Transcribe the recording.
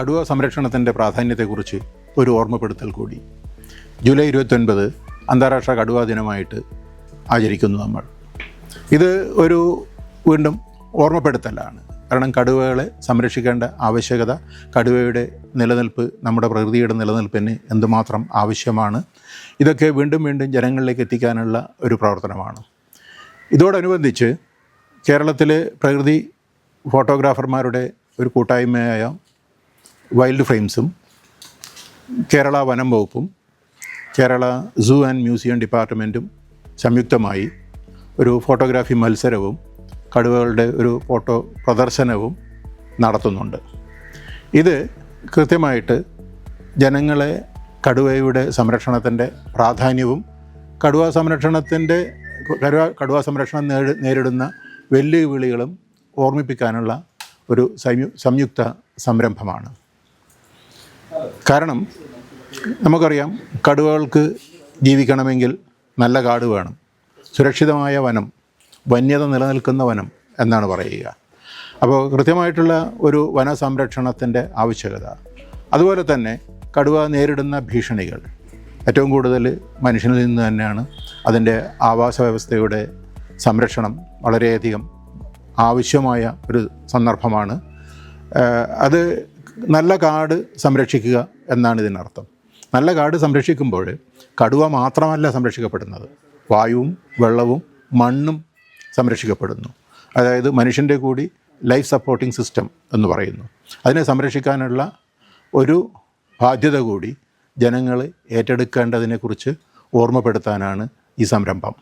കടുവ സംരക്ഷണത്തിൻ്റെ പ്രാധാന്യത്തെക്കുറിച്ച് ഒരു ഓർമ്മപ്പെടുത്തൽ കൂടി. ജൂലൈ 29 അന്താരാഷ്ട്ര കടുവാ ദിനമായിട്ട് ആചരിക്കുന്നു നമ്മൾ. ഇത് ഒരു വീണ്ടും ഓർമ്മപ്പെടുത്തലാണ്. കാരണം കടുവകളെ സംരക്ഷിക്കേണ്ട ആവശ്യകത, കടുവയുടെ നിലനിൽപ്പ് നമ്മുടെ പ്രകൃതിയുടെ നിലനിൽപ്പിന് എന്തുമാത്രം ആവശ്യമാണ്, ഇതൊക്കെ വീണ്ടും വീണ്ടും ജനങ്ങളിലേക്ക് എത്തിക്കാനുള്ള ഒരു പ്രവർത്തനമാണ്. ഇതോടനുബന്ധിച്ച് കേരളത്തിലെ പ്രകൃതി ഫോട്ടോഗ്രാഫർമാരുടെ ഒരു കൂട്ടായ്മയായ വൈൽഡ് ഫ്രെയിംസും കേരള വനം വകുപ്പും കേരള സൂ ആൻഡ് മ്യൂസിയം ഡിപ്പാർട്ട്മെൻറ്റും സംയുക്തമായി ഒരു ഫോട്ടോഗ്രാഫി മത്സരവും കടുവകളുടെ ഒരു ഫോട്ടോ പ്രദർശനവും നടത്തുന്നുണ്ട്. ഇത് കൃത്യമായിട്ട് ജനങ്ങളെ കടുവയുടെ സംരക്ഷണത്തിൻ്റെ പ്രാധാന്യവും കടുവ സംരക്ഷണം നേരിടുന്ന വെല്ലുവിളികളും ഓർമ്മിപ്പിക്കാനുള്ള ഒരു സംയുക്ത സംരംഭമാണ്. കാരണം നമുക്കറിയാം, കടുവകൾക്ക് ജീവിക്കണമെങ്കിൽ നല്ല കാട് വേണം, സുരക്ഷിതമായ വനം, വന്യത നിലനിൽക്കുന്ന വനം എന്നാണ് പറയുക. അപ്പോൾ കൃത്യമായിട്ടുള്ള ഒരു വനസംരക്ഷണത്തിൻ്റെ ആവശ്യകത, അതുപോലെ തന്നെ കടുവ നേരിടുന്ന ഭീഷണികൾ ഏറ്റവും കൂടുതൽ മനുഷ്യനിൽ നിന്ന് തന്നെയാണ്. അതിൻ്റെ ആവാസ വ്യവസ്ഥയുടെ സംരക്ഷണം വളരെയധികം ആവശ്യമായ ഒരു സന്ദർഭമാണ്. അത് നല്ല കാട് സംരക്ഷിക്കുക എന്നാണ് ഇതിനർത്ഥം. നല്ല കാട് സംരക്ഷിക്കുമ്പോൾ കടുവ മാത്രമല്ല സംരക്ഷിക്കപ്പെടുന്നത്, വായുവും വെള്ളവും മണ്ണും സംരക്ഷിക്കപ്പെടുന്നു. അതായത് മനുഷ്യൻ്റെ കൂടി ലൈഫ് സപ്പോർട്ടിംഗ് സിസ്റ്റം എന്ന് പറയുന്നു. അതിനെ സംരക്ഷിക്കാനുള്ള ഒരു ബാധ്യത കൂടി ജനങ്ങൾ ഏറ്റെടുക്കേണ്ടതിനെക്കുറിച്ച് ഓർമ്മപ്പെടുത്താനാണ് ഈ സംരംഭം.